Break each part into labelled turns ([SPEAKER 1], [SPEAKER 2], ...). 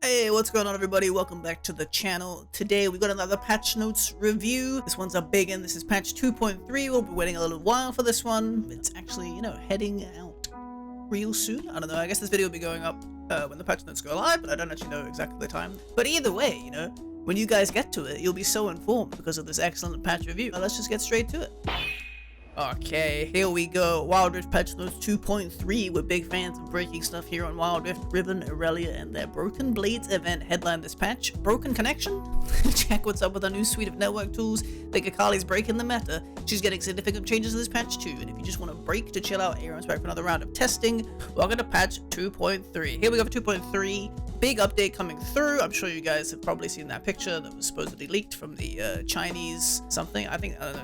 [SPEAKER 1] Hey, what's going on everybody? Welcome back to the channel. Today we got another patch notes review. This one's a big one. This is patch 2.3. We'll be waiting a little while for this one. It's actually, heading out real soon. I don't know. I guess this video will be going up when the patch notes go live, but I don't actually know exactly the time. But either way, when you guys get to it, you'll be so informed because of this excellent patch review. Let's just get straight to it. Okay, here we go. Wild Rift patch notes 2.3. We're big fans of breaking stuff here on Wild Rift. Riven, Aurelia, and their Broken Blades event headline this patch. Broken connection? Check what's up with our new suite of network tools. Think Akali's breaking the meta. She's getting significant changes in this patch too. And if you just want to break to chill out, Aaron's back for another round of testing. Welcome to patch 2.3. Here we go for 2.3. Big update coming through. I'm sure you guys have probably seen that picture that was supposedly leaked from the Chinese something. I don't know,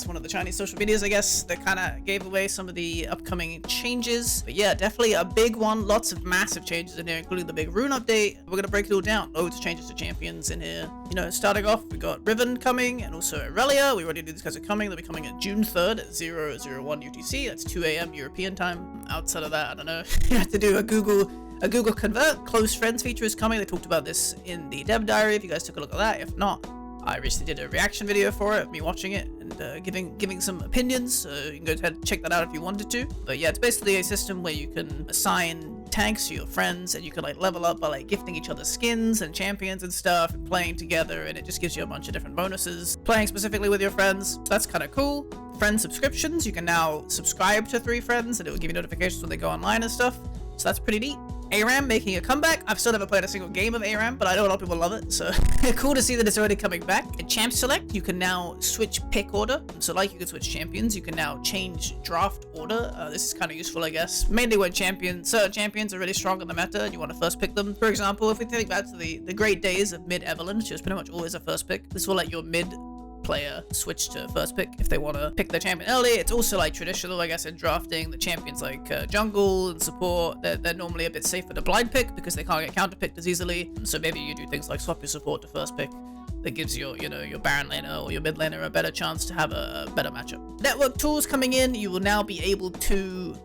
[SPEAKER 1] one of the Chinese social medias, I guess, that kind of gave away some of the upcoming changes. But yeah, definitely a big one. Lots of massive changes in here, including the big Rune update. We're gonna break it all down. Loads of changes to champions in here. Starting off, we got Riven coming and also Aurelia. We already knew these guys are coming. They'll be coming at June 3rd at 001 UTC. That's 2 AM European time. Outside of that, I don't know. You have to do a Google convert. Close friends feature is coming. They talked about this in the dev diary if you guys took a look at that. If not, I recently did a reaction video for it, me watching it and giving some opinions, so you can go ahead and check that out if you wanted to. But yeah, it's basically a system where you can assign tanks to your friends and you can level up by gifting each other skins and champions and stuff and playing together, and it just gives you a bunch of different bonuses playing specifically with your friends. So that's kind of cool. Friend subscriptions, you can now subscribe to 3 friends and it will give you notifications when they go online and stuff, so that's pretty neat. ARAM making a comeback. I've still never played a single game of ARAM, but I know a lot of people love it, so cool to see that it's already coming back. In Champ Select, you can now switch pick order. So you can switch champions, you can now change draft order. This is kind of useful, I guess, mainly when certain champions are really strong in the meta and you want to first pick them. For example, if we think back to the great days of mid Evelyn, she was pretty much always a first pick. This will let your mid player switch to first pick if they want to pick their champion early. It's also traditional, I guess, in drafting. The champions jungle and support, they're normally a bit safer to blind pick because they can't get counter picked as easily. So maybe you do things like swap your support to first pick. That gives your Baron laner or your mid laner a better chance to have a better matchup. Network tools coming in. You will now be able to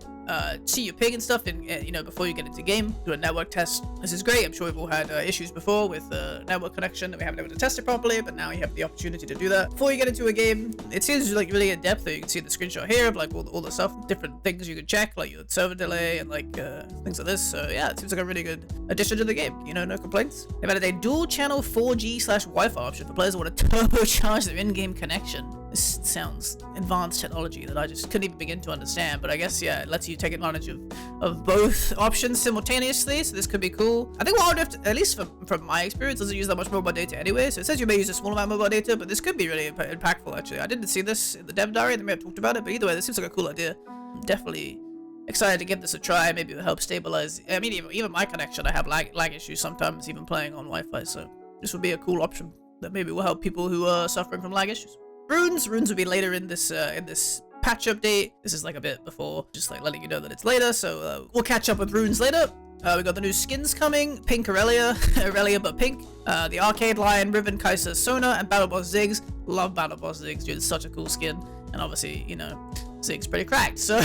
[SPEAKER 1] see your ping and stuff in before you get into game. Do a network test. This is great. I'm sure we've all had issues before with network connection that we haven't been able to test it properly, but now you have the opportunity to do that before you get into a game. It seems really in depth. You can see the screenshot here of all the stuff, different things you can check, like your server delay and things like this. So yeah, it seems like a really good addition to the game. No complaints. They've added a dual channel 4G/Wi-Fi option for players who want to turbocharge their in-game connection. This sounds advanced technology that I just couldn't even begin to understand, but I guess, yeah, it lets you take advantage of both options simultaneously, so this could be cool. I think Wild Rift, at least from my experience, doesn't use that much mobile data anyway, so it says you may use a small amount of mobile data, but this could be really impactful, actually. I didn't see this in the dev diary, they may have talked about it, but either way, this seems like a cool idea. I'm definitely excited to give this a try. Maybe it will help stabilize. I mean, even my connection, I have lag issues sometimes, even playing on Wi-Fi, so this would be a cool option that maybe will help people who are suffering from lag issues. Runes will be later in this patch update. This is a bit before, just letting you know that it's later, so we'll catch up with runes later. We got the new skins coming. Pink Aurelia, Aurelia but pink. The Arcade Lion, Riven, Kai'Sa, Sona, and Battle Boss Ziggs. Love Battle Boss Ziggs, dude. It's such a cool skin. And obviously, Ziggs pretty cracked, so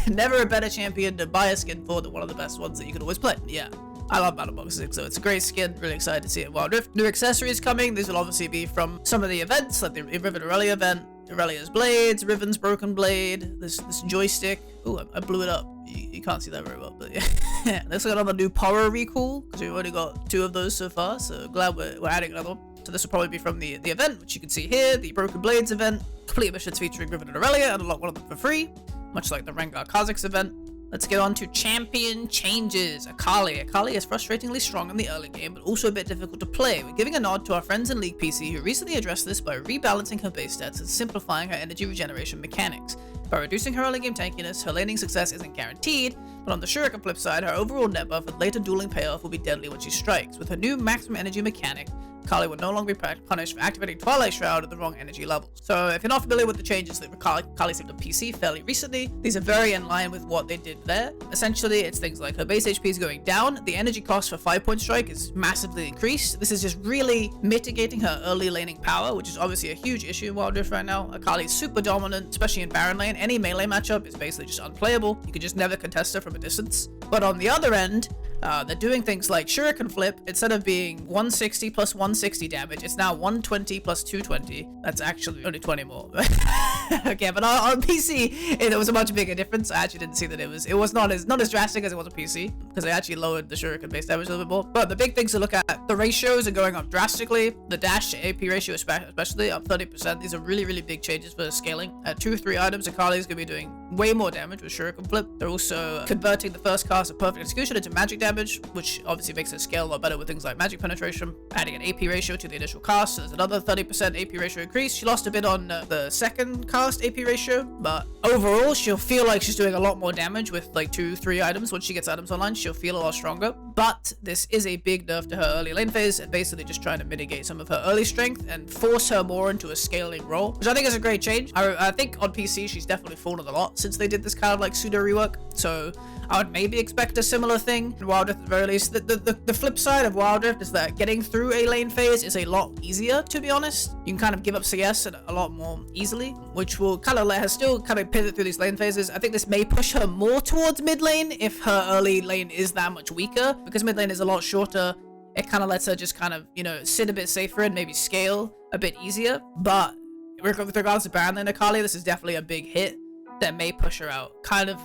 [SPEAKER 1] never a better champion to buy a skin for than one of the best ones that you can always play. Yeah. I love Battle Box Ziggs, so it's a great skin. Really excited to see it in Wild Rift. New accessories coming. These will obviously be from some of the events, like the Riven Aurelia event, Aurelia's blades, Riven's broken blade, this joystick. Ooh, I blew it up. You can't see that very well, but yeah. Let's got another new power recall because we've already got 2 of those so far. So glad we're adding another one. So this will probably be from the event, which you can see here, the Broken Blades event. Complete missions featuring Riven and Aurelia, and unlock one of them for free, much like the Rengar Kha'Zix event. Let's get on to champion changes. Akali. Akali is frustratingly strong in the early game, but also a bit difficult to play. We're giving a nod to our friends in League PC who recently addressed this by rebalancing her base stats and simplifying her energy regeneration mechanics. By reducing her early game tankiness, her laning success isn't guaranteed, but on the Shuriken flip side, her overall net buff and later dueling payoff will be deadly when she strikes. With her new maximum energy mechanic, Akali will no longer be punished for activating Twilight Shroud at the wrong energy levels. So if you're not familiar with the changes that Akali saved on PC fairly recently, these are very in line with what they did there. Essentially, it's things like her base HP is going down, the energy cost for 5-point strike is massively increased. This is just really mitigating her early laning power, which is obviously a huge issue in Wild Rift right now. Akali is super dominant, especially in Baron lane. any melee matchup is basically just unplayable. You can just never contest her from a distance. But on the other end, they're doing things like Shuriken Flip. Instead of being 160 plus 160 damage, it's now 120 plus 220. That's actually only 20 more. Okay, but on PC, it was a much bigger difference. I actually didn't see that it was not as drastic as it was on PC, because they actually lowered the Shuriken base damage a little bit more. But the big things to look at, the ratios are going up drastically. The dash to AP ratio especially up 30%. These are really, really big changes for scaling. At 2-3 items, Akali is going to be doing way more damage with Shuriken Flip. They're also converting the first cast of Perfect Execution into magic damage, which obviously makes it scale a lot better with things like magic penetration, adding an AP ratio to the initial cast, so there's another 30% AP ratio increase. She lost a bit on the second cast AP ratio, but overall she'll feel like she's doing a lot more damage with like 2-3 items. Once she gets items online, she'll feel a lot stronger. But this is a big nerf to her early lane phase, and basically just trying to mitigate some of her early strength and force her more into a scaling role, which I think is a great change. I think on PC she's definitely fallen a lot since they did this kind of like pseudo rework, so I would maybe expect a similar thing in Wild Rift at the very least. The flip side of Wild Rift is that getting through a lane phase is a lot easier, to be honest. You can kind of give up CS a lot more easily, which will kind of let her still kind of pivot through these lane phases. I think this may push her more towards mid lane if her early lane is that much weaker, because mid lane is a lot shorter. It kind of lets her just kind of, you know, sit a bit safer and maybe scale a bit easier. But with regards to Baron lane Akali, this is definitely a big hit that may push her out. Kind of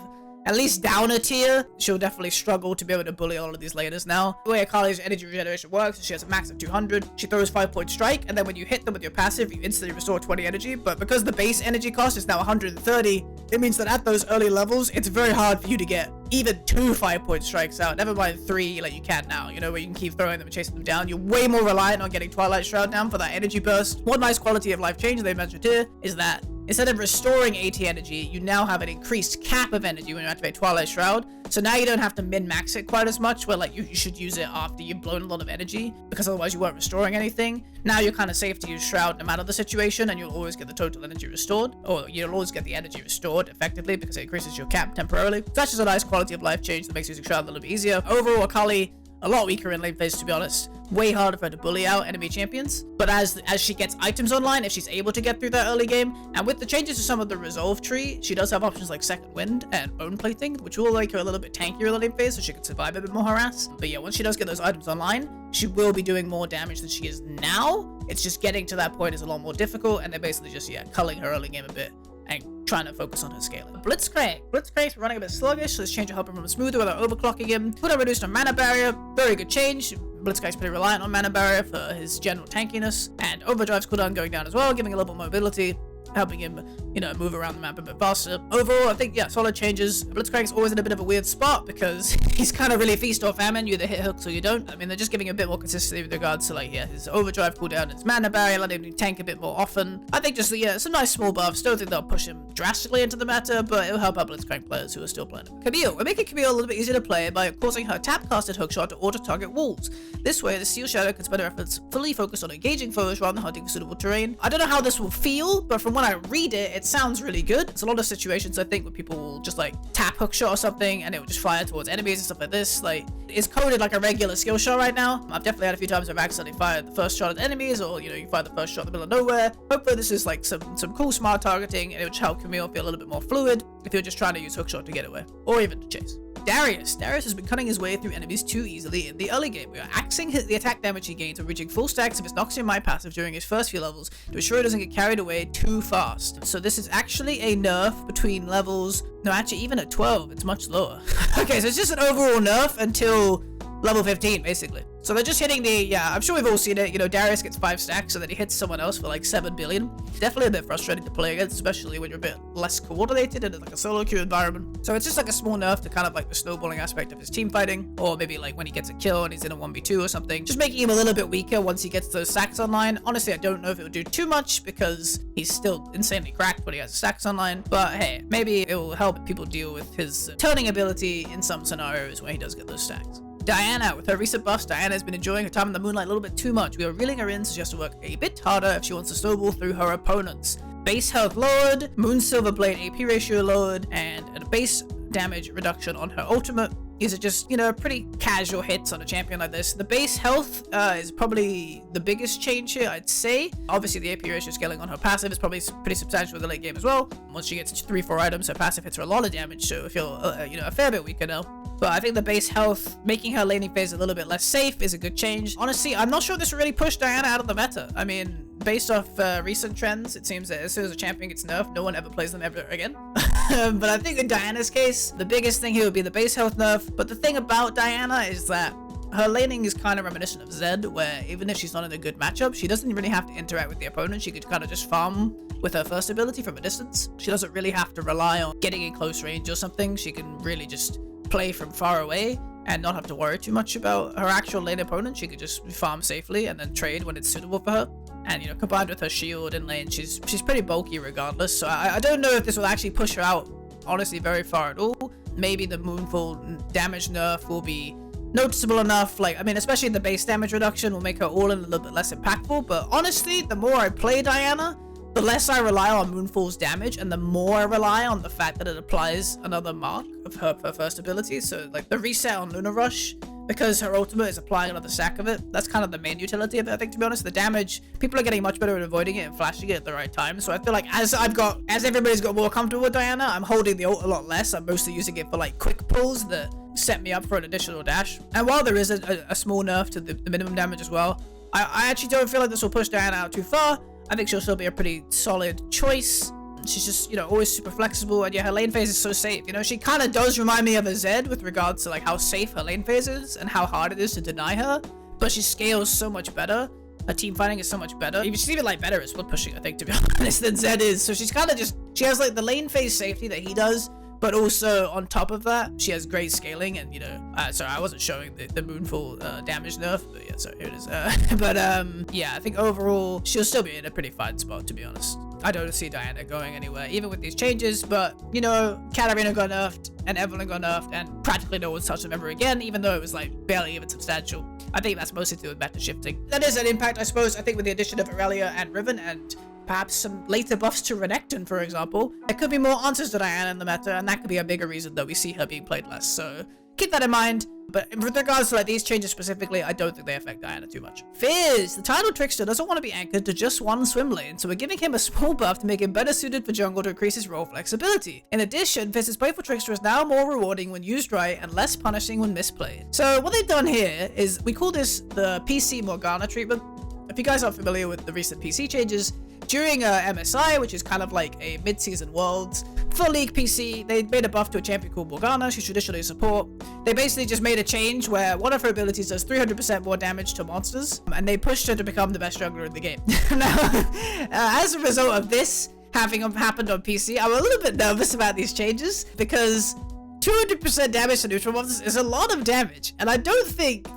[SPEAKER 1] at least down a tier. She'll definitely struggle to be able to bully all of these laners now. The way Akali's energy regeneration works is she has a max of 200. She throws 5-point strike, and then when you hit them with your passive, you instantly restore 20 energy. But because the base energy cost is now 130, it means that at those early levels, it's very hard for you to get even 2 5-point strikes out. Never mind 3 like you can now, you know, where you can keep throwing them and chasing them down. You're way more reliant on getting Twilight Shroud down for that energy burst. One nice quality of life change they mentioned here is that instead of restoring AT energy, you now have an increased cap of energy when you activate Twilight Shroud. So now you don't have to min-max it quite as much, where like you should use it after you've blown a lot of energy, because otherwise you weren't restoring anything. Now you're kind of safe to use Shroud no matter the situation, and you'll always get the total energy restored, or you'll always get the energy restored effectively because it increases your cap temporarily. So that's just a nice quality of life change that makes using Shroud a little bit easier. Overall, Akali, a lot weaker in lane phase, to be honest. Way harder for her to bully out enemy champions. But as she gets items online, if she's able to get through that early game, and with the changes to some of the resolve tree, she does have options like Second Wind and Bone Plating, which will make her a little bit tankier in the lane phase, so she can survive a bit more harass. But yeah, once she does get those items online, she will be doing more damage than she is now. It's just getting to that point is a lot more difficult, and they're basically just, yeah, culling her early game a bit and trying to focus on her scaling. Blitzcrank's running a bit sluggish, so this change will help him run smoother without overclocking him. Put a reduced on mana barrier, very good change. Blitzcrank's pretty reliant on mana barrier for his general tankiness, and Overdrive's cooldown going down as well, giving a little bit more mobility, helping him, you know, move around the map a bit faster. Overall, I think, yeah, solid changes. Blitzcrank's always in a bit of a weird spot because he's kind of really feast or famine. You either hit hooks or you don't. I mean, they're just giving a bit more consistency with regards to, like, yeah, his overdrive cooldown, his mana barrier, letting him tank a bit more often. I think just, yeah, some nice small buffs. Don't think they'll push him drastically into the meta, but it'll help out Blitzcrank players who are still playing him. Camille. We're making Camille a little bit easier to play by causing her tap-casted hookshot to auto-target walls. This way, the Steel Shadow can spend her efforts fully focused on engaging foes rather than hunting for suitable terrain. I don't know how this will feel, but from when I read it, it sounds really good. It's a lot of situations, I think, where people will just like tap hookshot or something and it will just fire towards enemies and stuff like this. Like, it's coded like a regular skill shot right now. I've definitely had a few times I've accidentally fired the first shot at enemies, or, you know, you fire the first shot in the middle of nowhere. Hopefully this is like some cool smart targeting, and it would help Camille feel a little bit more fluid if you're just trying to use hookshot to get away, or even to chase. Darius has been cutting his way through enemies too easily in the early game. We are axing the attack damage he gains when reaching full stacks of his Noxian Might passive during his first few levels to ensure he doesn't get carried away too fast. So this is actually a nerf between levels, no, actually even at 12, it's much lower. Okay, so it's just an overall nerf until level 15, basically. So they're just hitting the, yeah, I'm sure we've all seen it, you know, Darius gets 5 stacks so that he hits someone else for like 7 billion. Definitely a bit frustrating to play against, especially when you're a bit less coordinated and it's like a solo queue environment. So it's just like a small nerf to kind of like the snowballing aspect of his team fighting, or maybe like when he gets a kill and he's in a 1v2 or something, just making him a little bit weaker once he gets those stacks online. Honestly, I don't know if it would do too much because he's still insanely cracked when he has stacks online, but hey, maybe it will help people deal with his turning ability in some scenarios when he does get those stacks. Diana, with her recent buffs, Diana has been enjoying her time in the moonlight a little bit too much. We are reeling her in, so she has to work a bit harder if she wants to snowball through her opponents. Base health lowered, Moon Silver Blade AP ratio lowered, and a base damage reduction on her ultimate. These are just, you know, pretty casual hits on a champion like this. The base health is probably the biggest change here, I'd say. Obviously, the AP ratio scaling on her passive is probably pretty substantial in the late game as well. Once she gets 3-4 items, her passive hits her a lot of damage, so I feel, you know, a fair bit weaker now. But I think the base health, making her laning phase a little bit less safe, is a good change. Honestly, I'm not sure this will really push Diana out of the meta. I mean, based off recent trends, it seems that as soon as a champion gets nerfed, no one ever plays them ever again. But I think in Diana's case, the biggest thing here would be the base health nerf. But the thing about Diana is that her laning is kind of reminiscent of Zed, where even if she's not in a good matchup, she doesn't really have to interact with the opponent. She could kind of just farm with her first ability from a distance. She doesn't really have to rely on getting in close range or something. She can really just play from far away and not have to worry too much about her actual lane opponent. She could just farm safely and then trade when it's suitable for her. And, you know, combined with her shield in lane, she's pretty bulky regardless. So I don't know if this will actually push her out, honestly, very far at all. Maybe the Moonfall damage nerf will be noticeable enough. Like, I mean, especially the base damage reduction will make her all in a little bit less impactful. But honestly, the more I play Diana, the less I rely on Moonfall's damage, and the more I rely on the fact that it applies another mark of her first ability. So, like, the reset on Lunar Rush, because her ultimate is applying another stack of it, that's kind of the main utility of it, I think, to be honest. The damage, people are getting much better at avoiding it and flashing it at the right time. So I feel like as everybody's got more comfortable with Diana, I'm holding the ult a lot less. I'm mostly using it for, like, quick pulls that set me up for an additional dash. And while there is a small nerf to the minimum damage as well, I actually don't feel like this will push Diana out too far. I think she'll still be a pretty solid choice. She's just, you know, always super flexible, and yeah, her lane phase is so safe. You know, she kind of does remind me of a Zed with regards to, like, how safe her lane phase is and how hard it is to deny her, but she scales so much better. Her team fighting is so much better. She's even, like, better at split pushing, I think, to be honest, than Zed is. So she's kind of just, she has, like, the lane phase safety that he does, but also on top of that, she has great scaling. And, you know, sorry, I wasn't showing the Moonfall damage nerf, but yeah, sorry, here it is. Yeah, I think overall she'll still be in a pretty fine spot, to be honest. I don't see Diana going anywhere, even with these changes. But, you know, Katarina got nerfed, and Evelyn got nerfed, and practically no one's touched them ever again, even though it was, like, barely even substantial. I think that's mostly to do with meta shifting. That is an impact, I suppose. I think with the addition of Aurelia and Riven, and perhaps some later buffs to Renekton, for example, there could be more answers to Diana in the meta, and that could be a bigger reason that we see her being played less. So keep that in mind. But with regards to, like, these changes specifically, I don't think they affect Diana too much. Fizz, the Tidal Trickster, doesn't want to be anchored to just one swim lane, so we're giving him a small buff to make him better suited for jungle to increase his role flexibility. In addition, Fizz's Playful Trickster is now more rewarding when used right and less punishing when misplayed. So what they've done here is, we call this the PC Morgana treatment. If you guys aren't familiar with the recent PC changes, during MSI, which is kind of like a mid-season Worlds, for League PC, they made a buff to a champion called Morgana. She's traditionally a support. They basically just made a change where one of her abilities does 300% more damage to monsters, and they pushed her to become the best jungler in the game. Now, as a result of this having happened on PC, I'm a little bit nervous about these changes, because 200% damage to neutral monsters is a lot of damage, and I don't think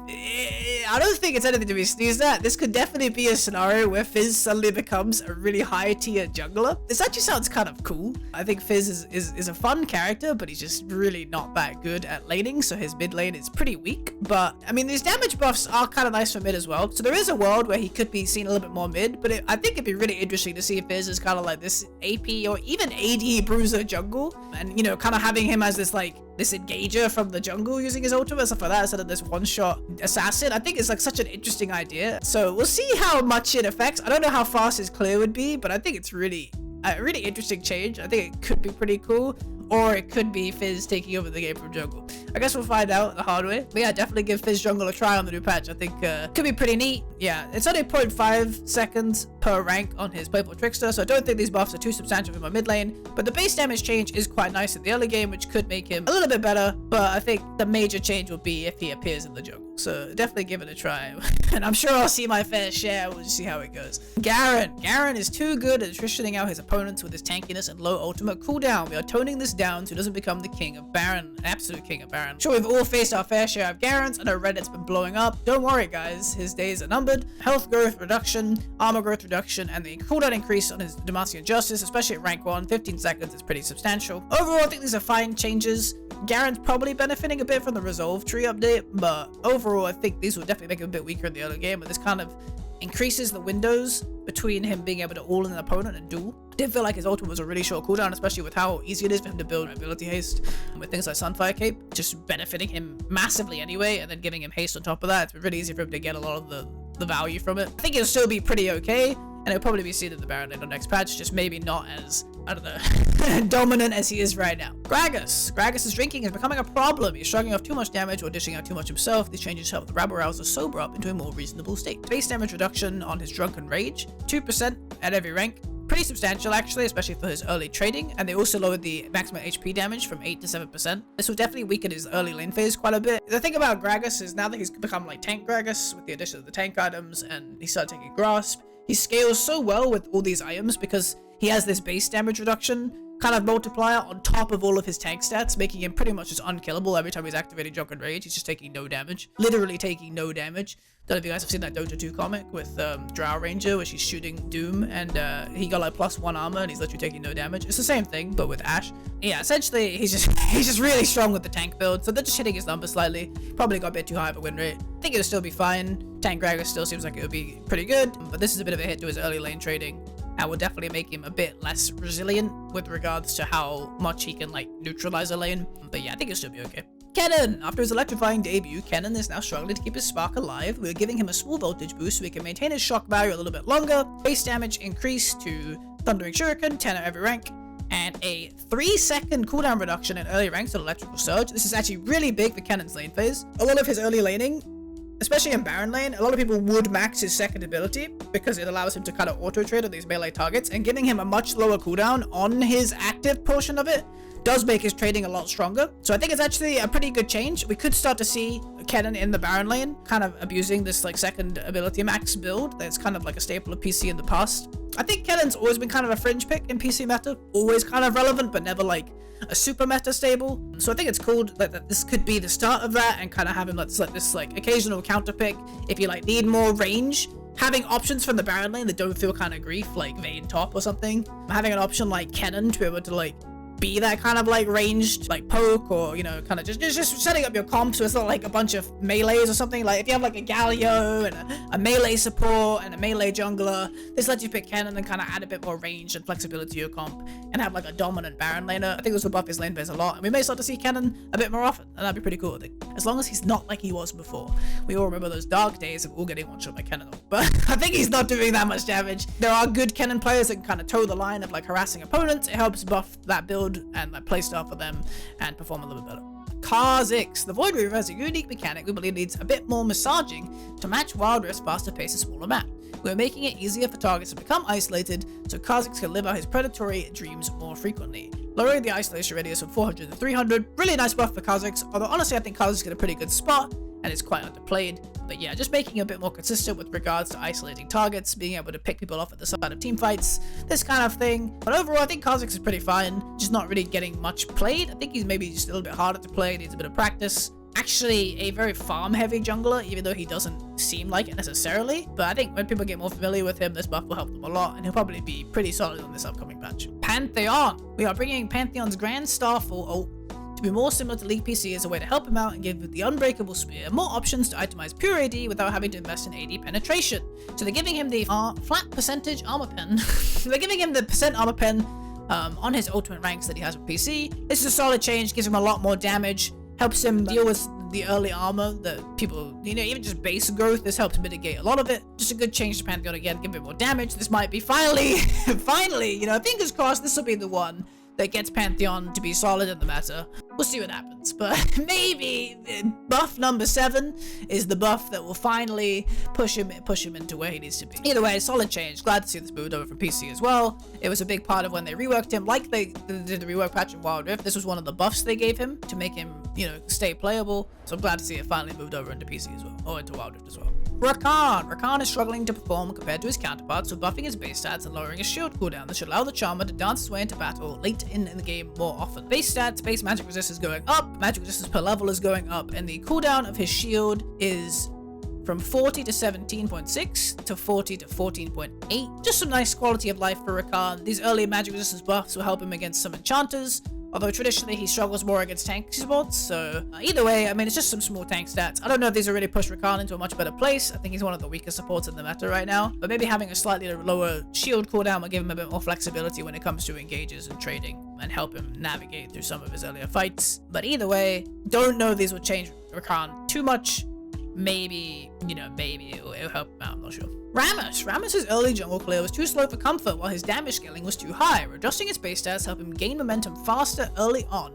[SPEAKER 1] it's anything to be sneezed at. This could definitely be a scenario where Fizz suddenly becomes a really high tier jungler. This actually sounds kind of cool. I think Fizz is a fun character, but he's just really not that good at laning, so his mid lane is pretty weak. But I mean, these damage buffs are kind of nice for mid as well, so there is a world where he could be seen a little bit more mid, but I think it'd be really interesting to see Fizz as kind of like this AP or even AD bruiser jungle, and, you know, kind of having him as this, like, this engager from the jungle using his ultimate, stuff like that, instead of this one-shot assassin. I think it's, like, such an interesting idea. So we'll see how much it affects. I don't know how fast his clear would be, but I think it's really a really interesting change. I think it could be pretty cool. Or it could be Fizz taking over the game from jungle. I guess we'll find out the hard way. But yeah, definitely give Fizz jungle a try on the new patch. I think could be pretty neat. Yeah, it's only 0.5 seconds per rank on his Playful Trickster, so I don't think these buffs are too substantial in my mid lane. But the base damage change is quite nice in the early game, which could make him a little bit better. But I think the major change will be if he appears in the jungle. So definitely give it a try. And I'm sure I'll see my fair share. We'll just see how it goes. Garen is too good at attritioning out his opponents with his tankiness and low ultimate cooldown. We are toning this down so he doesn't become the king of Baron, absolute king of Baron. Sure, we've all faced our fair share of Garens. I know Reddit's been blowing up. Don't worry, guys. His days are numbered. Health growth reduction, armor growth reduction, and the cooldown increase on his Demacian Justice, especially at rank 1, 15 seconds, is pretty substantial. Overall, I think these are fine changes. Garen's probably benefiting a bit from the Resolve Tree update, but overall, I think these will definitely make him a bit weaker in the early game, but this kind of increases the windows between him being able to all in an opponent and duel. I did feel like his ultimate was a really short cooldown, especially with how easy it is for him to build ability haste with things like Sunfire Cape, just benefiting him massively anyway, and then giving him haste on top of that. It's really easy for him to get a lot of the value from it. I think it'll still be pretty okay, and it'll probably be seen in the Baron lane on next patch, just maybe not as, I don't know, dominant as he is right now. Gragas' drinking is becoming a problem. He's shrugging off too much damage or dishing out too much himself. These changes help the rabble rouser sober up into a more reasonable state. Base damage reduction on his Drunken Rage, 2% at every rank. Pretty substantial actually, especially for his early trading, and they also lowered the maximum HP damage from 8 to 7%. This will definitely weaken his early lane phase quite a bit. The thing about Gragas is now that he's become like tank Gragas with the addition of the tank items and he started taking Grasp, he scales so well with all these items because he has this base damage reduction kind of multiplier on top of all of his tank stats, making him pretty much just unkillable every time he's activating Drunken Rage. He's just taking no damage, literally taking no damage. Don't know if you guys have seen that Dota 2 comic with Drow Ranger where she's shooting Doom and he got like +1 armor and he's literally taking no damage. It's the same thing but with Ashe. Yeah, essentially he's just really strong with the tank build, so they're just hitting his numbers slightly. Probably got a bit too high of a win rate. I think it'll still be fine. Tank Gragas still seems like it would be pretty good, but this is a bit of a hit to his early lane trading. That will definitely make him a bit less resilient with regards to how much he can like neutralize a lane. But yeah, I think it'll still be okay. Kennen! After his electrifying debut, Kennen is now struggling to keep his spark alive. We're giving him a small voltage boost so he can maintain his shock value a little bit longer. Base damage increased to Thundering Shuriken, 10 at every rank, and a 3-second cooldown reduction in early ranks on Electrical Surge. This is actually really big for Kennen's lane phase. A lot of his early laning, especially in Baron lane, a lot of people would max his second ability because it allows him to kind of auto-trade on these melee targets, and giving him a much lower cooldown on his active portion of it does make his trading a lot stronger. So I think it's actually a pretty good change. We could start to see Kennen in the Baron lane kind of abusing this like second ability max build that's kind of like a staple of PC in the past. I think Kennen's always been kind of a fringe pick in PC meta, always kind of relevant but never like a super meta stable. So I think it's cool that this could be the start of that and kind of have him like this like occasional counter pick if you like need more range. Having options from the Baron lane that don't feel kind of grief, like Vayne top or something. Having an option like Kennen to be able to like be that kind of like ranged like poke, or you know, kind of just setting up your comp so it's not like a bunch of melees or something. Like if you have like a Galio and a melee support and a melee jungler, this lets you pick Kennen and kind of add a bit more range and flexibility to your comp and have like a dominant Baron laner. I think this will buff his lane phase a lot, and we may start to see Kennen a bit more often, and that'd be pretty cool, I think. As long as he's not like he was before. We all remember those dark days of all getting one shot by Kennen, but I think he's not doing that much damage. There are good Kennen players that can kind of toe the line of like harassing opponents. It helps buff that build and like playstyle for them and perform a little bit better. Ziggs. The Void Reaver has a unique mechanic we believe needs a bit more massaging to match Wild Rift's faster pace and smaller map. We're making it easier for targets to become isolated so Ziggs can live out his predatory dreams more frequently. Lowering the isolation radius from 400 to 300, really nice buff for Ziggs, although honestly I think Ziggs got a pretty good spot and it's quite underplayed. But yeah, just making it a bit more consistent with regards to isolating targets, being able to pick people off at the side of team fights, this kind of thing. But overall, I think Ziggs is pretty fine, just not really getting much played. I think he's maybe just a little bit harder to play, needs a bit of practice. Actually a very farm-heavy jungler, even though he doesn't seem like it necessarily. But I think when people get more familiar with him, this buff will help them a lot, and he'll probably be pretty solid on this upcoming patch. Pantheon! We are bringing Pantheon's Grand Starfall ult to be more similar to League PC as a way to help him out and give the Unbreakable Spear more options to itemize pure AD without having to invest in AD penetration. So they're giving him the flat percentage armor pen. They're giving him the percent armor pen on his ultimate ranks that he has with PC. This is a solid change, gives him a lot more damage, helps him deal with the early armor that people, you know, even just base growth. This helps mitigate a lot of it. Just a good change to Pantheon again, give a bit more damage. This might be finally, you know, fingers crossed this will be the one that gets Pantheon to be solid in the meta. We'll see what happens, but maybe buff number 7 is the buff that will finally push him into where he needs to be. Either way, solid change. Glad to see this moved over from PC as well. It was a big part of when they reworked him, like they did the rework patch in Wild Rift. This was one of the buffs they gave him to make him, you know, stay playable. So I'm glad to see it finally moved over into PC as well, or into Wild Rift as well. Rakan is struggling to perform compared to his counterparts, so buffing his base stats and lowering his shield cooldown. This should allow the Charmer to dance his way into battle late in the game more often. Base stats, base magic resist is going up, magic resistance per level is going up, and the cooldown of his shield is from 40 to 17.6 to 40 to 14.8. Just some nice quality of life for Rakan. These early magic resistance buffs will help him against some enchanters, although traditionally he struggles more against tank supports, so either way, I mean, it's just some small tank stats. I don't know if these will really push Rakan into a much better place. I think he's one of the weaker supports in the meta right now, but maybe having a slightly lower shield cooldown will give him a bit more flexibility when it comes to engages and trading and help him navigate through some of his earlier fights. But either way, don't know if these will change Rakan too much. Maybe, you know, maybe it'll help him out, I'm not sure. Rammus's early jungle clear was too slow for comfort while his damage scaling was too high. Adjusting his base stats helped him gain momentum faster early on,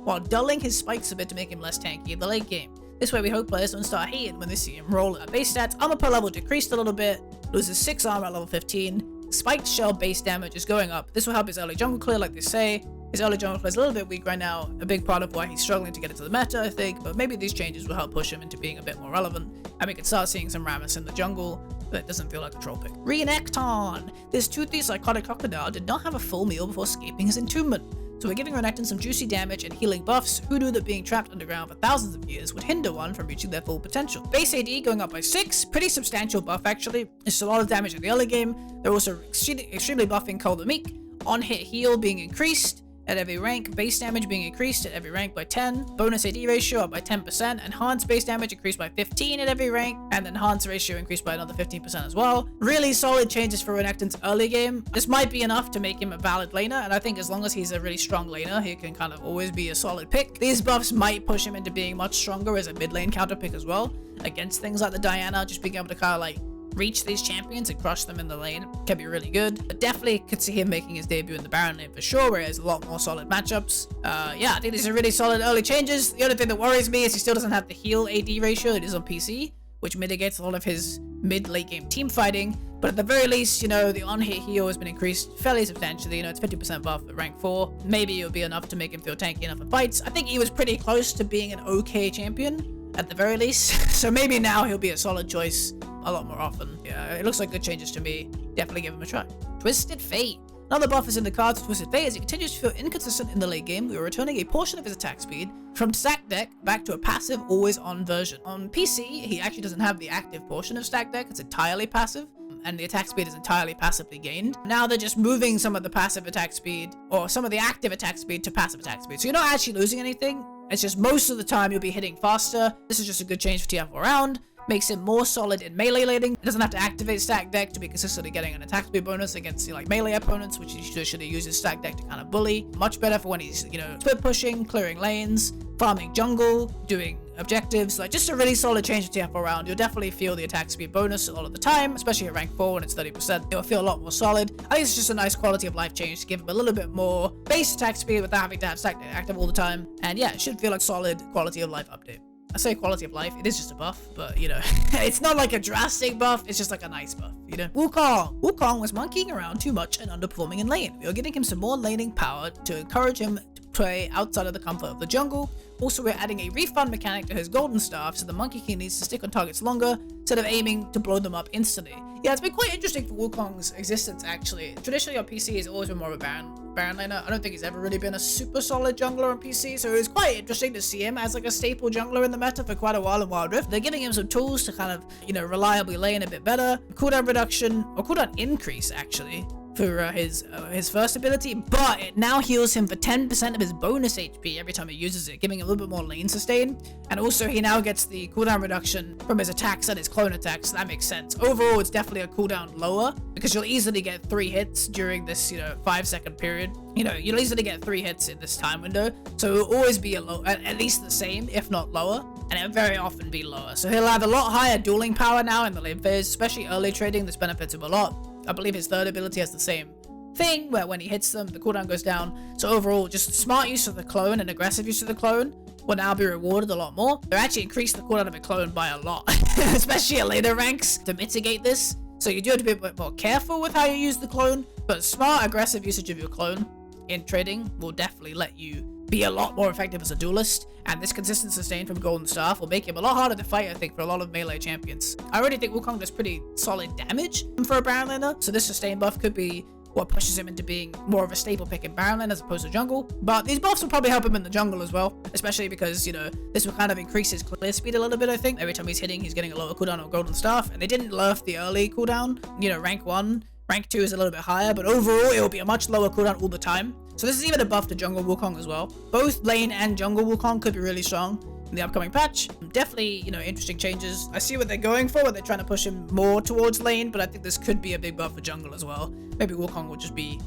[SPEAKER 1] while dulling his spikes a bit to make him less tanky in the late game. This way we hope players don't start hating when they see him roll at base stats. Armor per level decreased a little bit, loses 6 armor at level 15. Spiked shell base damage is going up. This will help his early jungle clear, like they say. His early jungle clear is a little bit weak right now, a big part of why he's struggling to get into the meta, I think, but maybe these changes will help push him into being a bit more relevant, and we can start seeing some Rammus in the jungle that doesn't feel like a troll pick. Renekton! This toothy psychotic crocodile did not have a full meal before escaping his entombment, so we're giving Renekton some juicy damage and healing buffs. Who knew that being trapped underground for thousands of years would hinder one from reaching their full potential? Base AD going up by 6, pretty substantial buff actually. It's a lot of damage in the early game. They're also extremely buffing Cole the Meek. On-hit heal being increased at every rank, base damage being increased at every rank by 10, bonus AD ratio up by 10%, enhanced base damage increased by 15 at every rank, and enhanced ratio increased by another 15% as well. Really solid changes for Renekton's early game. This might be enough to make him a valid laner, and I think as long as he's a really strong laner, he can kind of always be a solid pick. These buffs might push him into being much stronger as a mid lane counter pick as well, against things like the Diana, just being able to kind of like reach these champions and crush them in the lane can be really good. But definitely could see him making his debut in the Baron lane for sure, where he has a lot more solid matchups. Yeah, I think these are really solid early changes. The only thing that worries me is he still doesn't have the heal AD ratio that is on PC, which mitigates a lot of his mid-late game team fighting. But at the very least, you know, the on-hit heal has been increased fairly substantially. You know, it's 50% buff at rank 4. Maybe it'll be enough to make him feel tanky enough in fights. I think he was pretty close to being an okay champion, at the very least. So maybe now he'll be a solid choice a lot more often. Yeah, it looks like good changes to me. Definitely give him a try. Twisted Fate. Another buff is in the cards for Twisted Fate as he continues to feel inconsistent in the late game. We are returning a portion of his attack speed from stack deck back to a passive always on version. On PC, he actually doesn't have the active portion of stack deck. It's entirely passive, and the attack speed is entirely passively gained. Now they're just moving some of the passive attack speed or some of the active attack speed to passive attack speed. So you're not actually losing anything. It's just most of the time you'll be hitting faster. This is just a good change for TF4 round. Makes it more solid in melee laning. It doesn't have to activate stack deck to be consistently getting an attack speed bonus against like melee opponents, which he usually uses stack deck to kind of bully. Much better for when he's, you know, split pushing, clearing lanes, farming jungle, doing objectives. Like just a really solid change to TF4 round. You'll definitely feel the attack speed bonus a lot of the time, especially at rank 4 when it's 30%. It'll feel a lot more solid. I think it's just a nice quality of life change to give him a little bit more base attack speed without having to have stack deck active all the time. And yeah, it should feel like solid quality of life update. I say quality of life, it is just a buff, but you know, it's not like a drastic buff, it's just like a nice buff, you know? Wukong was monkeying around too much and underperforming in lane. We are giving him some more laning power to encourage him to play outside of the comfort of the jungle. Also, we're adding a refund mechanic to his golden staff, so the Monkey King needs to stick on targets longer instead of aiming to blow them up instantly. Yeah, it's been quite interesting for Wukong's existence, actually. Traditionally on PC, he's always been more of a Baron laner. I don't think he's ever really been a super solid jungler on PC, so it was quite interesting to see him as like a staple jungler in the meta for quite a while in Wild Rift. They're giving him some tools to kind of, you know, reliably lane a bit better. Cooldown reduction, or cooldown increase, actually, for his first ability, but it now heals him for 10% of his bonus HP every time he uses it, giving him a little bit more lane sustain. And also he now gets the cooldown reduction from his attacks and his clone attacks, so that makes sense. Overall, it's definitely a cooldown lower, because you'll easily get 3 hits during this, you know, 5-second period. You know, you'll easily get 3 hits in this time window, so it'll always be at least the same, if not lower, and it'll very often be lower. So he'll have a lot higher dueling power now in the lane phase, especially early trading. This benefits him a lot. I believe his third ability has the same thing, where when he hits them, the cooldown goes down. So overall, just smart use of the clone and aggressive use of the clone will now be rewarded a lot more. They're actually increased the cooldown of a clone by a lot, especially at later ranks, to mitigate this. So you do have to be a bit more careful with how you use the clone, but smart aggressive usage of your clone in trading will definitely let you be a lot more effective as a duelist, and this consistent sustain from Golden Staff will make him a lot harder to fight, I think, for a lot of melee champions. I already think Wukong does pretty solid damage for a Baron laner, so this sustain buff could be what pushes him into being more of a staple pick in Baron lane as opposed to jungle. But these buffs will probably help him in the jungle as well, especially because, you know, this will kind of increase his clear speed a little bit, I think. Every time he's hitting, he's getting a lower cooldown on Golden Staff, and they didn't nerf the early cooldown. You know, rank 1 Rank 2 is a little bit higher, but overall it will be a much lower cooldown all the time. So this is even a buff to jungle Wukong as well. Both lane and jungle Wukong could be really strong in the upcoming patch. Definitely, you know, interesting changes. I see what they're going for, where they're trying to push him more towards lane, but I think this could be a big buff for jungle as well. Maybe Wukong will just be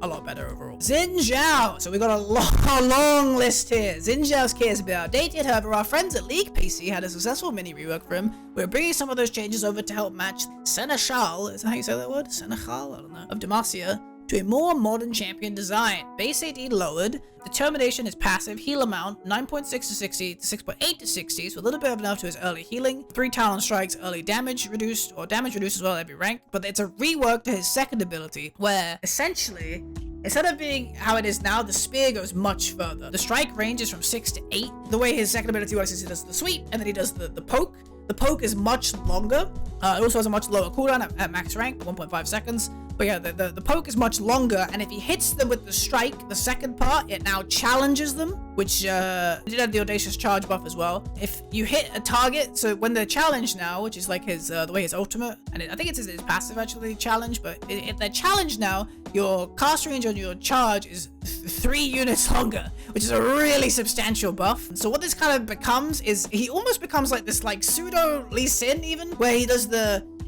[SPEAKER 1] a lot better overall. Xin Zhao. So we got a long list here. Xin Zhao's kit is a bit outdated. However, our friends at League PC had a successful mini rework for him. We're bringing some of those changes over to help match Seneschal, is that how you say that word? Seneschal? I don't know. Of Demacia to a more modern champion design. Base AD lowered. Determination is passive. Heal amount 9.6 to 60 to 6.8 to 60, so a little bit of enough to his early healing. 3 talent strikes, early damage reduced, or damage reduced as well at every rank. But it's a rework to his second ability, where essentially, instead of being how it is now, the spear goes much further. The strike range is from 6 to 8. The way his second ability works is he does the sweep, and then he does the poke. The poke is much longer. It also has a much lower cooldown at max rank, 1.5 seconds. But yeah, the poke is much longer, and if he hits them with the strike, the second part, it now challenges them, which did have the audacious charge buff as well. If you hit a target, so when they're challenged now, which is like his the way his ultimate, and I think it's his passive actually challenge, but if they're challenged now, your cast range on your charge is 3 units longer, which is a really substantial buff. So what this kind of becomes is he almost becomes like this like pseudo Lee Sin even, where he does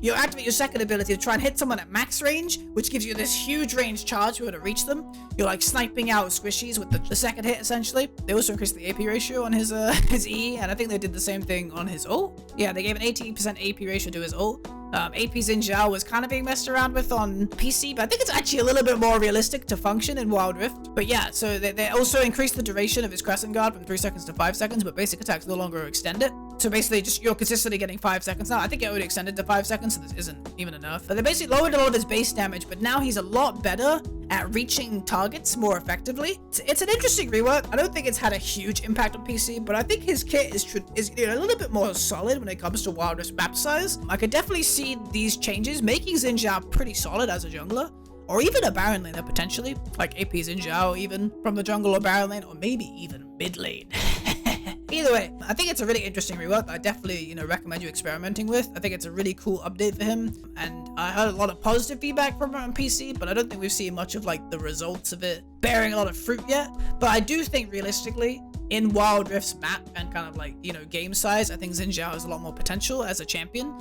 [SPEAKER 1] you activate your second ability to try and hit someone at max range, which gives you this huge range charge to be able to reach them. You're like sniping out squishies with the second hit essentially. They also increased the AP ratio on his his E, and I think they did the same thing on his ult. Yeah, they gave an 18% AP ratio to his ult. AP Xin Zhao was kind of being messed around with on PC, but I think it's actually a little bit more realistic to function in Wild Rift. But yeah, so they also increased the duration of his Crescent Guard from 3 seconds to 5 seconds, but basic attacks no longer extend it. So basically, just you're consistently getting 5 seconds now. I think it would extend it to 5 seconds, so this isn't even enough. But they basically lowered a lot of his base damage, but now he's a lot better at reaching targets more effectively. It's an interesting rework. I don't think it's had a huge impact on PC, but I think his kit is you know, a little bit more solid when it comes to Wild Rift map size. I could definitely see these changes making Xin Zhao pretty solid as a jungler, or even a Baron laner potentially, like AP Xin Zhao even from the jungle or Baron lane, or maybe even mid lane. Either way, I think it's a really interesting rework that I definitely, you know, recommend you experimenting with. I think it's a really cool update for him, and I heard a lot of positive feedback from it on PC, but I don't think we've seen much of like the results of it bearing a lot of fruit yet. But I do think realistically, in Wild Rift's map and kind of like, you know, game size, I think Xin Zhao has a lot more potential as a champion.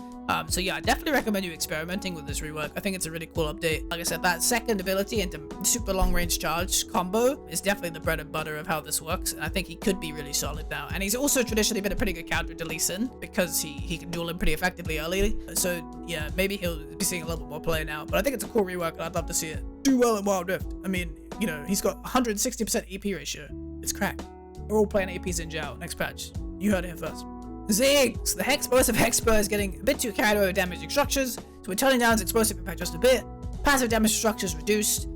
[SPEAKER 1] So yeah, I definitely recommend you experimenting with this rework. I think it's a really cool update. Like I said, that second ability into super long range charge combo is definitely the bread and butter of how this works. And I think he could be really solid now. And he's also traditionally been a pretty good counter to Lee Sin because he can duel him pretty effectively early. So yeah, maybe he'll be seeing a little bit more play now. But I think it's a cool rework and I'd love to see it do well in Wild Rift. I mean, you know, he's got 160% AP ratio. It's cracked. We're all playing AP Xin Zhao next patch. You heard it here first. Ziggs! The explosive Hexper is getting a bit too carried away with damaging structures, so we're turning down his explosive impact just a bit. Passive damage structures reduced.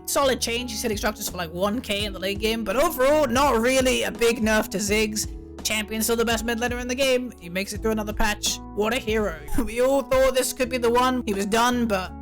[SPEAKER 1] Solid change, he's hitting structures for like 1k in the late game, but overall, not really a big nerf to Ziggs. Champion's still the best mid laner in the game. He makes it through another patch. What a hero. We all thought this could be the one. He was done, but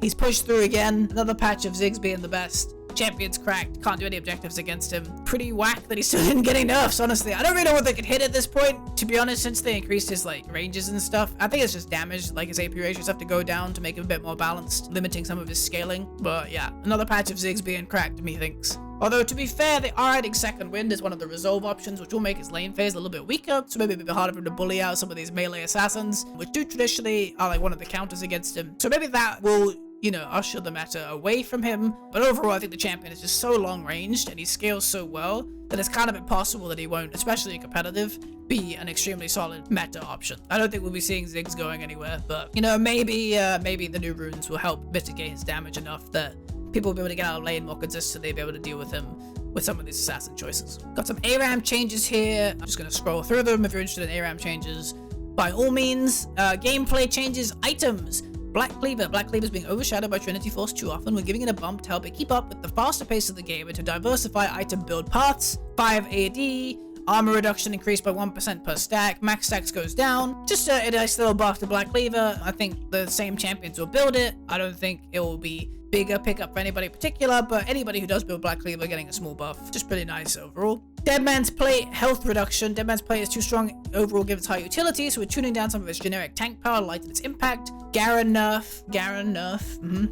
[SPEAKER 1] he's pushed through again. Another patch of Ziggs being the best. Champion's cracked, can't do any objectives against him. Pretty whack that he still didn't get any nerfs, honestly. I don't really know what they could hit at this point, to be honest, since they increased his like ranges and stuff. I think it's just damage, like his AP ratios have to go down to make him a bit more balanced, limiting some of his scaling. But yeah, another patch of Ziggs being cracked, methinks. Although, to be fair, they are adding Second Wind as one of the resolve options, which will make his lane phase a little bit weaker, so maybe it'll be harder for him to bully out some of these melee assassins, which do traditionally are like one of the counters against him. So maybe that will, you know, usher the meta away from him. But overall, I think the champion is just so long ranged and he scales so well that it's kind of impossible that he won't, especially in competitive, be an extremely solid meta option. I don't think we'll be seeing Ziggs going anywhere, but you know, maybe the new runes will help mitigate his damage enough that people will be able to get out of lane more consistently, be able to deal with him with some of these assassin choices. Got some ARAM changes here. I'm just gonna scroll through them. If you're interested in ARAM changes, by all means. Gameplay changes, items. Black Cleaver. Black Cleaver is being overshadowed by Trinity Force too often. We're giving it a bump to help it keep up with the faster pace of the game and to diversify item build paths. 5 AD, armor reduction increased by 1% per stack, max stacks goes down. Just a nice little buff to Black Cleaver. I think the same champions will build it. I don't think it will be bigger pickup for anybody in particular, but anybody who does build Black Cleaver getting a small buff, just pretty nice overall. Dead Man's Plate health reduction. Dead Man's Plate is too strong overall given its high utility, so we're tuning down some of its generic tank power, lighten its impact. Garen nerf.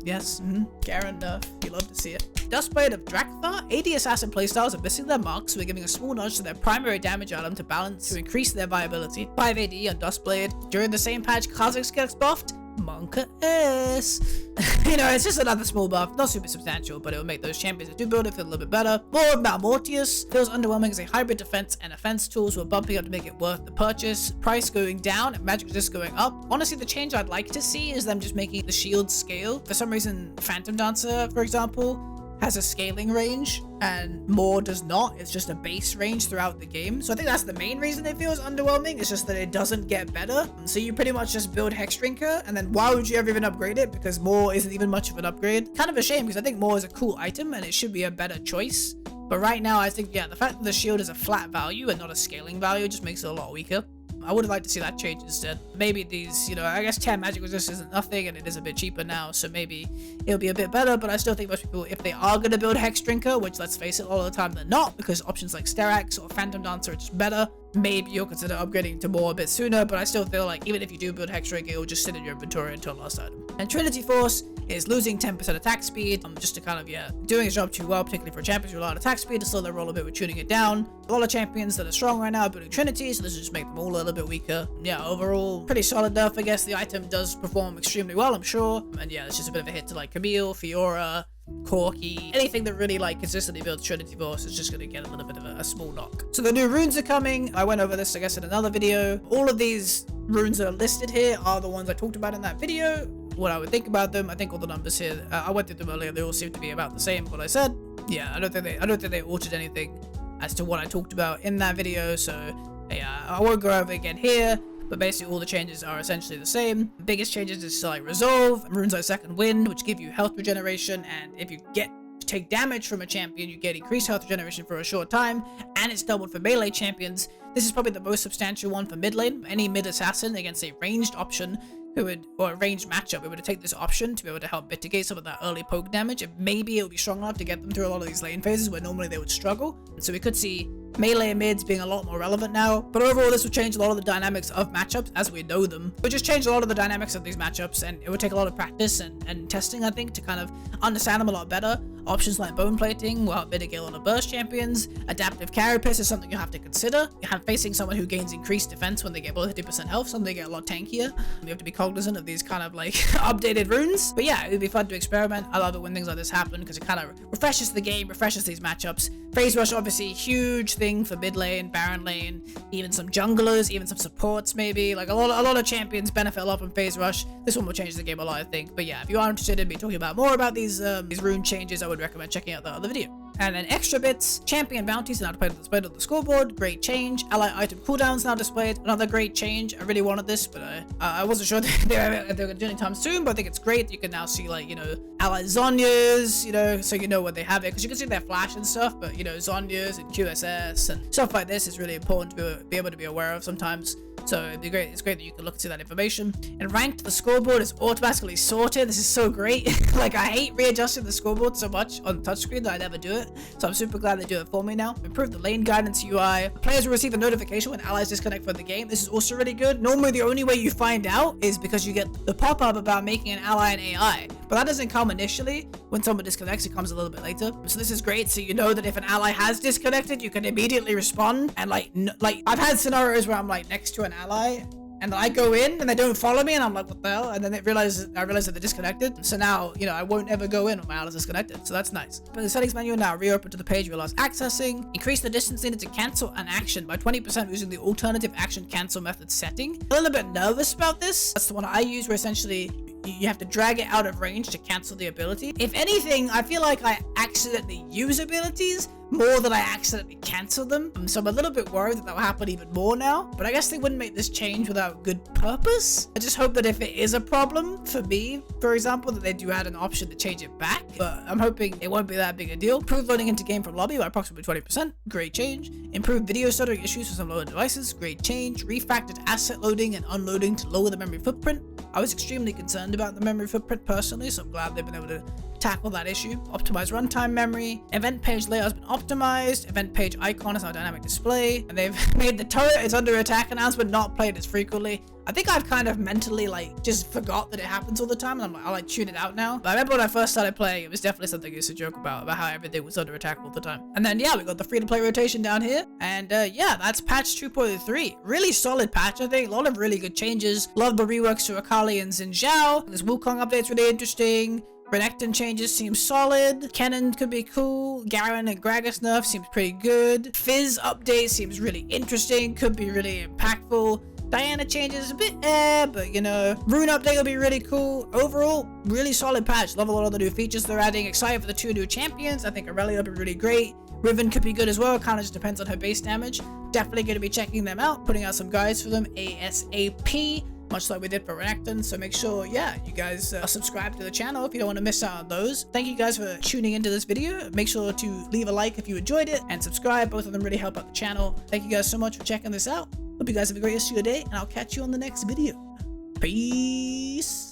[SPEAKER 1] Yes, Garen nerf. You love to see it. Dustblade of Drakthar. AD assassin playstyles are missing their marks, so we're giving a small nudge to their primary damage item to balance to increase their viability. 5 AD on Dustblade. During the same patch, Kha'Zix gets buffed. Monka S. You know, it's just another small buff, not super substantial, but it will make those champions that do build it feel a little bit better. More of Malmortius feels underwhelming as a hybrid defense and offense tool, so we're bumping up to make it worth the purchase. Price going down and magic resist going up. Honestly, the change I'd like to see is them just making the shield scale. For some reason, Phantom Dancer, for example, has a scaling range and more does not. It's just a base range throughout the game. So I think that's the main reason it feels underwhelming. It's just that it doesn't get better. So you pretty much just build Hex Drinker, and then why would you ever even upgrade it? Because more isn't even much of an upgrade. Kind of a shame, because I think more is a cool item and it should be a better choice. But right now, I think, yeah, the fact that the shield is a flat value and not a scaling value just makes it a lot weaker. I would have liked to see that change instead. Maybe these, you know, I guess 10 magic resist isn't nothing and it is a bit cheaper now, so maybe it'll be a bit better, but I still think most people, if they are going to build Hex Drinker, which let's face it, a lot of the time they're not, because options like Sterax or Phantom Dancer are just better, maybe you'll consider upgrading to more a bit sooner, but I still feel like even if you do build Hex Drinker, it will just sit in your inventory until last item. And Trinity Force is losing 10% attack speed, just to kind of, yeah, doing its job too well, particularly for champions with a lot of attack speed, to slow their roll a bit with tuning it down. A lot of champions that are strong right now are building Trinity, so this will just make them all a little bit weaker. Yeah, overall, pretty solid nerf, I guess. The item does perform extremely well, I'm sure. And yeah, it's just a bit of a hit to like Camille, Fiora, Corki, anything that really like consistently builds Trinity Force is just going to get a little bit of a small knock. So the new runes are coming. I went over this, I guess, in another video. All of these runes that are listed here are the ones I talked about in that video. What I would think about them. I think all the numbers here, I went through them earlier. They all seem to be about the same. What I said. Yeah, I don't think they altered anything as to what I talked about in that video. So yeah, I won't go over again here. But basically all the changes are essentially the same. The biggest changes is like Resolve, Runes like Second Wind, which give you health regeneration, and if you take damage from a champion, you get increased health regeneration for a short time, and it's doubled for melee champions. This is probably the most substantial one for mid lane. Any mid assassin against a ranged option or a ranged matchup, we would take this option to be able to help mitigate some of that early poke damage, and maybe it'll be strong enough to get them through a lot of these lane phases where normally they would struggle. And so we could see melee mids being a lot more relevant now, but overall this will change a lot of the dynamics of matchups as we know them. It would just change a lot of the dynamics of these matchups, and it would take a lot of practice and testing, I think, to kind of understand them a lot better. Options like bone plating will help mitigate a lot of burst champions. Adaptive carapace is something you have to consider. You have facing someone who gains increased defense when they get below 50% health, something they get a lot tankier. You have to be cognizant of these kind of like updated runes. But yeah, it would be fun to experiment. I love it when things like this happen because it kind of refreshes the game, refreshes these matchups. Phase rush, obviously, huge thing for mid lane, Baron lane, even some junglers, even some supports maybe. Like a lot of champions benefit a lot from phase rush. This one will change the game a lot, I think. But yeah, if you are interested in me talking about more about these rune changes, I would recommend checking out the other video. And then extra bits, champion bounties are now displayed on the scoreboard. Great change. Ally item cooldowns now displayed. Another great change. I really wanted this, but I wasn't sure if they were going to do it anytime soon. But I think it's great. You can now see, like, you know, ally Zhonya's, you know, so you know where they have it, because you can see their flash and stuff. But you know, Zhonya's and QSS and stuff like this is really important to be able to be aware of sometimes. So it'd be great. It's great that you can look and see that information. And ranked, the scoreboard is automatically sorted. This is so great. Like, I hate readjusting the scoreboard so much on the touchscreen that I never do it. So I'm super glad they do it for me now. Improved the lane guidance UI. Players will receive a notification when allies disconnect from the game. This is also really good. Normally, the only way you find out is because you get the pop-up about making an ally an AI. But that doesn't come initially. When someone disconnects, it comes a little bit later. So this is great. So you know that if an ally has disconnected, you can immediately respond. And like I've had scenarios where I'm like next to an ally and I go in and they don't follow me and I'm like, what the hell? And then I realize that they're disconnected. So now, you know, I won't ever go in when my ally's disconnected. So that's nice. But the settings menu now reopen to the page we lost accessing. Increase the distance needed to cancel an action by 20% using the alternative action cancel method setting. A little bit nervous about this. That's the one I use, where essentially you have to drag it out of range to cancel the ability. If anything, I feel like I accidentally use abilities more than I accidentally cancel them. So I'm a little bit worried that will happen even more now. But I guess they wouldn't make this change without good purpose. I just hope that if it is a problem for me, for example, that they do add an option to change it back. But I'm hoping it won't be that big a deal. Improved loading into game from lobby by approximately 20%. Great change. Improved video stuttering issues for some lower devices. Great change. Refactored asset loading and unloading to lower the memory footprint. I was extremely concerned about the memory footprint personally, so I'm glad they've been able to tackle that issue. Optimize runtime memory. Event page layout has been optimized. Event page icon is now dynamic display. And they've made the turret is under attack announcement not played as frequently. I think I've kind of mentally like just forgot that it happens all the time, and I'm like, I'll like tune it out now. But I remember when I first started playing, it was definitely something I used to joke about how everything was under attack all the time. And then yeah, we got the free-to-play rotation down here, and yeah, that's patch 2.3. Really solid patch, I think. A lot of really good changes. Love the reworks to Akali and Xin Zhao. This Wukong update's really interesting. Renekton changes seem solid. Kennen could be cool. Garen and Gragas nerf seems pretty good. Fizz update seems really interesting. Could be really impactful. Diana changes a bit but you know, Rune update will be really cool. Overall, really solid patch. Love a lot of the new features they're adding. Excited for the 2 new champions. I think Aurelia will be really great. Riven could be good as well. Kind of just depends on her base damage. Definitely going to be checking them out, putting out some guides for them ASAP, much like we did for Renekton. So make sure, yeah, you guys subscribe to the channel if you don't want to miss out on those. Thank you guys for tuning into this video. Make sure to leave a like if you enjoyed it, and subscribe. Both of them really help out the channel. Thank you guys so much for checking this out. Hope you guys have a great rest of your day, and I'll catch you on the next video. Peace.